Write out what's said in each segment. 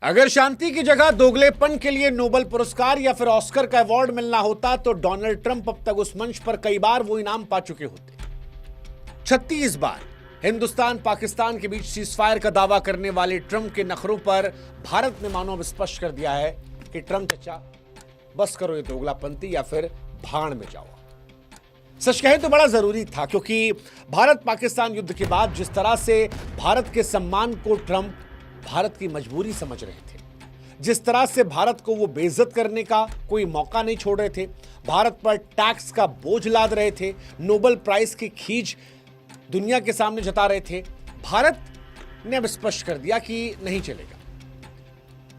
अगर शांति की जगह दोगलेपन के लिए नोबेल पुरस्कार या फिर ऑस्कर का अवार्ड मिलना होता तो डोनाल्ड ट्रंप अब तक उस मंच पर कई बार वो इनाम पा चुके होते। 36 बार हिंदुस्तान पाकिस्तान के बीच सीजफायर का दावा करने वाले ट्रंप के नखरों पर भारत ने मानो अब स्पष्ट कर दिया है कि ट्रंप चचा बस करो ये दोगलापंती या फिर भाड़ में जाओ। सच कहें तो बड़ा जरूरी था, क्योंकि भारत पाकिस्तान युद्ध के बाद जिस तरह से भारत के सम्मान को ट्रंप भारत की मजबूरी समझ रहे थे, जिस तरह से भारत को वो बेइज्जत करने का कोई मौका नहीं छोड़ रहे थे, भारत पर टैक्स का बोझ लाद रहे थे, नोबेल प्राइज की खींच दुनिया के सामने जता रहे थे, भारत ने अब स्पष्ट कर दिया कि नहीं चलेगा।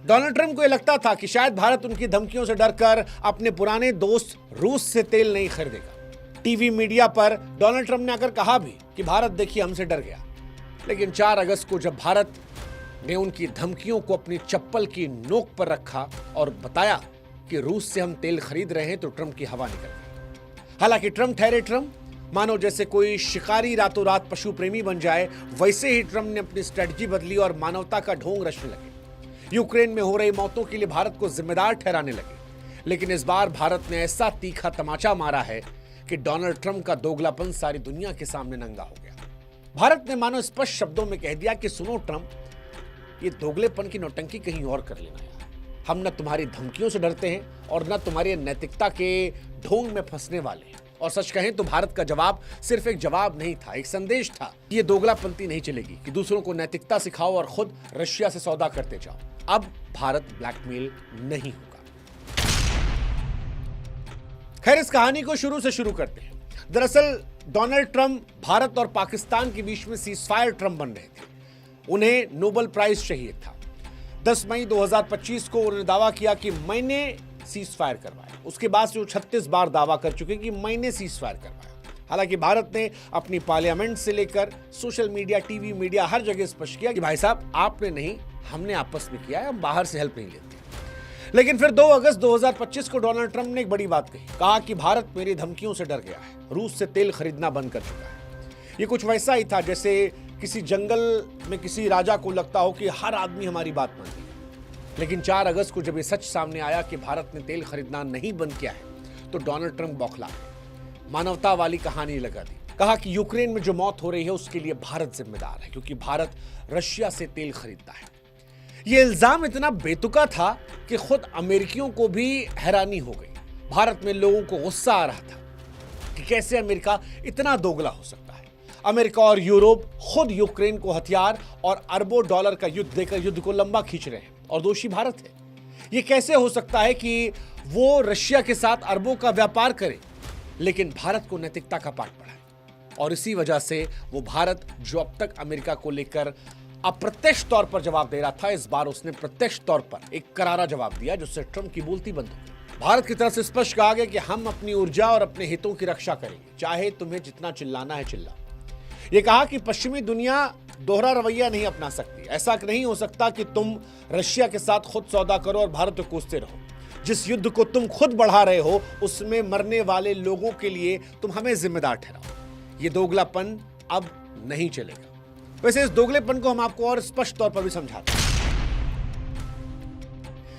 डोनाल्ड ट्रंप को यह लगता था कि शायद भारत उनकी धमकियों से डरकर अपने पुराने दोस्त रूस से तेल नहीं खरीदेगा। टीवी मीडिया पर डोनाल्ड ट्रंप ने आकर कहा भी कि भारत देखिए हमसे डर गया। लेकिन 4 अगस्त को जब भारत ने उनकी धमकियों को अपनी चप्पल की नोक पर रखा और बताया कि रूस से हम तेल खरीद रहे हैं, तो ट्रंप की हवा निकल गई। हालांकि ट्रंप ठहरे ट्रंप, मानो जैसे कोई शिकारी रातों रात पशु प्रेमी बन जाए, वैसे ही ट्रंप ने अपनी स्ट्रेटजी बदली और मानवता का ढोंग रचने लगे। यूक्रेन में हो रही मौतों के लिए भारत को जिम्मेदार ठहराने लगे। लेकिन इस बार भारत ने ऐसा तीखा तमाचा मारा है कि डोनाल्ड ट्रंप का दोगलापन सारी दुनिया के सामने नंगा हो गया। भारत ने मानो स्पष्ट शब्दों में कह दिया कि सुनो ट्रंप, ये दोगलेपन की नौटंकी कहीं और कर लेना यार। हम न तुम्हारी धमकियों से डरते हैं और न तुम्हारी नैतिकता के ढोंग में फंसने वाले हैं। और सच कहें तो भारत का जवाब सिर्फ एक जवाब नहीं था, एक संदेश था। ये दोगलापंती नहीं चलेगी कि दूसरों को नैतिकता सिखाओ और खुद रशिया से सौदा करते जाओ। अब भारत ब्लैकमेल नहीं होगा। खैर, इस कहानी को शुरू से शुरू करते हैं। दरअसल डोनाल्ड ट्रंप भारत और पाकिस्तान के बीच में सीजफायर ट्रंप बन रहे थे। उन्हें नोबेल प्राइज चाहिए था। 10 मई 2025 को उन्होंने दावा किया कि मैंने सीजफायर करवाया। उसके बाद से वो 36 बार दावा कर चुके कि मैंने सीजफायर करवाया। हालांकि भारत ने अपनी पार्लियामेंट से लेकर सोशल मीडिया, टीवी मीडिया, हर जगह स्पष्ट किया कि भाई साहब आपने नहीं, हमने आपस में किया है, हम बाहर से हेल्प नहीं लेते। लेकिन फिर 2 अगस्त 2025 को डोनाल्ड ट्रंप ने एक बड़ी बात कही। कहा कि भारत मेरी धमकियों से डर गया है, रूस से तेल खरीदना बंद कर चुका है। ये कुछ वैसा ही था जैसे किसी जंगल में किसी राजा को लगता हो कि हर आदमी हमारी बात मानेगा। लेकिन 4 अगस्त को जब ये सच सामने आया कि भारत ने तेल खरीदना नहीं बंद किया है, तो डोनाल्ड ट्रंप बौखला गए, मानवता वाली कहानी लगा दी। कहा कि यूक्रेन में जो मौत हो रही है उसके लिए भारत जिम्मेदार है, क्योंकि भारत रशिया से तेल खरीदता है। यह इल्जाम इतना बेतुका था कि खुद अमेरिकियों को भी हैरानी हो गई। भारत में लोगों को गुस्सा आ रहा था कि कैसे अमेरिका इतना दोगला हो सकता है। अमेरिका और यूरोप खुद यूक्रेन को हथियार और अरबों डॉलर का युद्ध देकर युद्ध को लंबा खींच रहे हैं और दोषी भारत है। यह कैसे हो सकता है कि वो रशिया के साथ अरबों का व्यापार करे लेकिन भारत को नैतिकता का पाठ पढ़ाए। और इसी वजह से वो भारत जो अब तक अमेरिका को लेकर अप्रत्यक्ष तौर पर जवाब दे रहा था, इस बार उसने प्रत्यक्ष तौर पर एक करारा जवाब दिया, जिससे ट्रंप की बोलती बंद हो गई। भारत की तरफ से स्पष्ट कहा गया कि हम अपनी ऊर्जा और अपने हितों की रक्षा करेंगे, चाहे तुम्हें जितना चिल्लाना है चिल्लाओ। यह कहा कि पश्चिमी दुनिया दोहरा रवैया नहीं अपना सकती। ऐसा नहीं हो सकता कि तुम रशिया के साथ खुद सौदा करो और भारत को कोसते रहो। जिस युद्ध को तुम खुद बढ़ा रहे हो उसमें मरने वाले लोगों के लिए तुम हमें जिम्मेदार ठहराओ। ये दोगलापन अब नहीं चलेगा। वैसे इस दोगलेपन को हम आपको और स्पष्ट तौर पर भी समझाते हैं,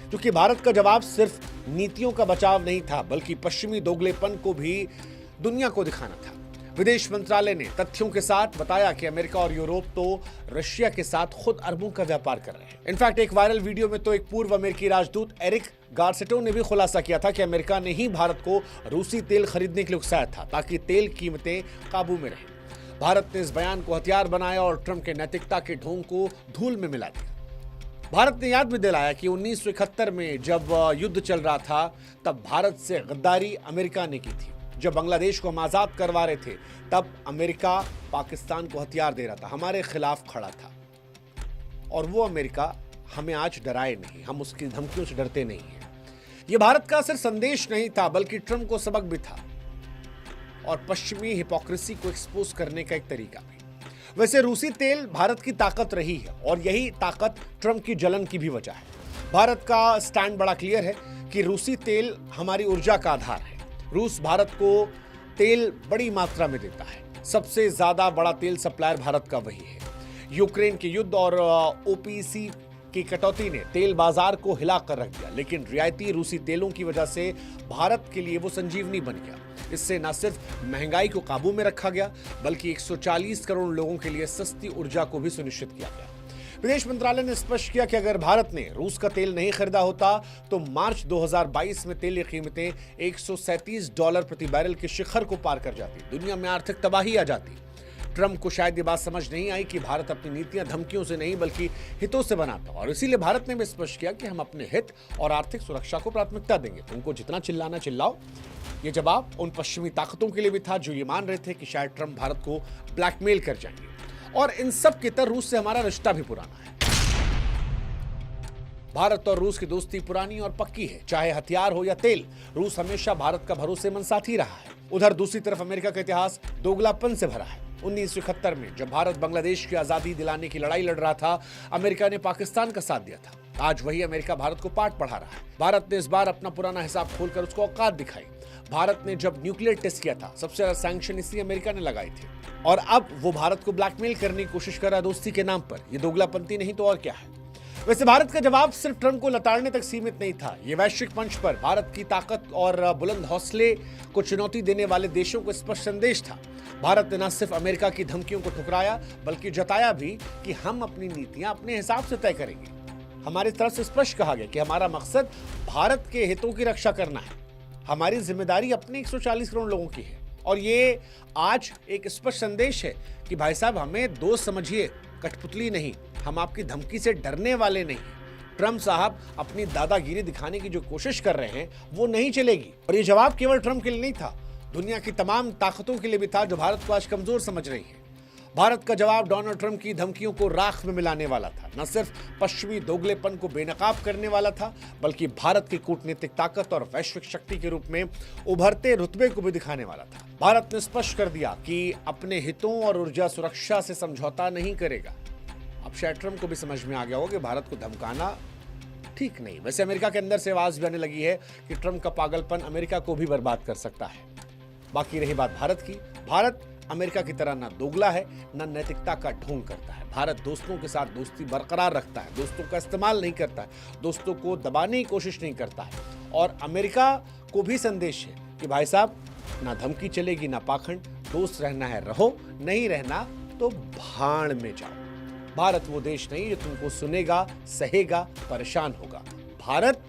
क्योंकि भारत का जवाब सिर्फ नीतियों का बचाव नहीं था, बल्कि पश्चिमी दोगलेपन को भी दुनिया को दिखाना था। विदेश मंत्रालय ने तथ्यों के साथ बताया कि अमेरिका और यूरोप तो रशिया के साथ खुद अरबों का व्यापार कर रहे हैं। इनफैक्ट एक वायरल वीडियो में तो एक पूर्व अमेरिकी राजदूत एरिक गार्सेटो ने भी खुलासा किया था कि अमेरिका ने ही भारत को रूसी तेल खरीदने के लिए उकसाया था ताकि तेल कीमतें काबू में रहें। भारत ने इस बयान को हथियार बनाया और ट्रंप के नैतिकता के ढोंग को धूल में मिला दिया। भारत ने याद भी दिलाया कि 1971 में जब युद्ध चल रहा था तब भारत से गद्दारी अमेरिका ने की थी। जब बांग्लादेश को हम आजाद करवा रहे थे तब अमेरिका पाकिस्तान को हथियार दे रहा था, हमारे खिलाफ खड़ा था। और वो अमेरिका हमें आज डराए नहीं, हम उसकी धमकियों से डरते नहीं हैं। ये भारत का सिर्फ संदेश नहीं था, बल्कि ट्रंप को सबक भी था और पश्चिमी हिपोक्रेसी को एक्सपोज करने का एक तरीका भी। वैसे रूसी तेल भारत की ताकत रही है और यही ताकत ट्रंप की जलन की भी वजह है। भारत का स्टैंड बड़ा क्लियर है कि रूसी तेल हमारी ऊर्जा का आधार है। रूस भारत को तेल बड़ी मात्रा में देता है। सबसे ज्यादा बड़ा तेल सप्लायर भारत का वही है। यूक्रेन के युद्ध और ओपीसी की कटौती ने तेल बाजार को हिलाकर रख दिया, लेकिन रियायती रूसी तेलों की वजह से भारत के लिए वो संजीवनी बन गया। इससे न सिर्फ महंगाई को काबू में रखा गया, बल्कि 140 करोड़ लोगों के लिए सस्ती ऊर्जा को भी सुनिश्चित किया गया। विदेश मंत्रालय ने स्पष्ट किया कि अगर भारत ने रूस का तेल नहीं खरीदा होता तो मार्च 2022 में तेल की कीमतें $137 प्रति बैरल के शिखर को पार कर जाती, दुनिया में आर्थिक तबाही आ जाती। ट्रंप को शायद ये बात समझ नहीं आई कि भारत अपनी नीतियां धमकियों से नहीं बल्कि हितों से बनाता, और इसीलिए भारत ने भी स्पष्ट किया कि हम अपने हित और आर्थिक सुरक्षा को प्राथमिकता देंगे। तुमको जितना चिल्लाना चिल्लाओ। ये जवाब उन पश्चिमी ताकतों के लिए भी था जो ये मान रहे थे कि शायद ट्रंप भारत को ब्लैकमेल कर जाएंगे, और इन सब के तरह रूस से हमारा रिश्ता भी पुराना है। भारत और रूस की दोस्ती पुरानी और पक्की है, चाहे हथियार हो या तेल। रूस हमेशा भारत का भरोसेमंद साथी रहा है। उधर दूसरी तरफ अमेरिका का इतिहास दोगलापन से भरा है। 1971 में जब भारत बांग्लादेश की आजादी दिलाने की लड़ाई लड़ रहा था, अमेरिका ने पाकिस्तान का साथ दिया था। आज वही अमेरिका भारत को पाठ पढ़ा रहा है। भारत ने इस बार अपना पुराना हिसाब खोलकर उसको औकात दिखाई। भारत ने जब न्यूक्लियर टेस्ट किया था, सबसे ज्यादा सैंक्शन इसी अमेरिका ने लगाए थे, और अब वो भारत को ब्लैकमेल करने की कोशिश कर रहा है दोस्ती के नाम पर। ये दोगलापंती नहीं तो और क्या है। वैसे भारत का जवाब सिर्फ ट्रंप को लताड़ने तक सीमित नहीं था। ये वैश्विक मंच पर भारत की ताकत और बुलंद हौसले को चुनौती देने वाले देशों को स्पष्ट संदेश था। भारत ने न सिर्फ अमेरिका की धमकियों को ठुकराया, बल्कि जताया भी कि हम अपनी नीतियां अपने हिसाब से तय करेंगे। हमारी तरफ से स्पष्ट कहा गया कि हमारा मकसद भारत के हितों की रक्षा करना है। हमारी जिम्मेदारी अपने 140 करोड़ लोगों की है, और ये आज एक स्पष्ट संदेश है कि भाई साहब, हमें दोस्त समझिए, कठपुतली नहीं। हम आपकी धमकी से डरने वाले नहीं। ट्रंप साहब अपनी दादागिरी दिखाने की जो कोशिश कर रहे हैं वो नहीं चलेगी। और ये जवाब केवल ट्रंप के लिए नहीं था, दुनिया की तमाम ताकतों के लिए भी था जो भारत को आज कमजोर समझ रही है। भारत का जवाब डोनाल्ड ट्रंप की धमकियों को राख में मिलाने वाला था। न सिर्फ पश्चिमी दोगलेपन को बेनकाब करने वाला था, बल्कि भारत की कूटनीतिक ताकत और वैश्विक शक्ति के रूप में उभरते रुतबे को भी दिखाने वाला था। भारत ने स्पष्ट कर दिया कि अपने हितों और ऊर्जा सुरक्षा से समझौता नहीं करेगा। अब शायद ट्रंप को भी समझ में आ गया हो कि भारत को धमकाना ठीक नहीं। वैसे अमेरिका के अंदर से आवाज भी आने लगी है कि ट्रंप का पागलपन अमेरिका को भी बर्बाद कर सकता है। बाकी रही बात भारत की, भारत अमेरिका की तरह न दोगला है, न नैतिकता का ढोंग करता है। भारत दोस्तों के साथ दोस्ती बरकरार रखता है, दोस्तों का इस्तेमाल नहीं करता है, दोस्तों को दबाने की कोशिश नहीं करता है। और अमेरिका को भी संदेश है कि भाई साहब, ना धमकी चलेगी ना पाखंड, दोस्त रहना है रहो, नहीं रहना तो भाड़ में जाओ। भारत वो देश नहीं जो तुमको सुनेगा, सहेगा, परेशान होगा। भारत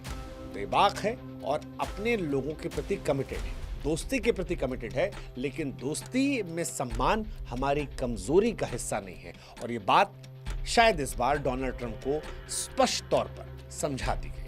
बेबाक है और अपने लोगों के प्रति कमिटेड है, दोस्ती के प्रति कमिटेड है, लेकिन दोस्ती में सम्मान हमारी कमजोरी का हिस्सा नहीं है। और ये बात शायद इस बार डोनाल्ड ट्रंप को स्पष्ट तौर पर समझा दी गई।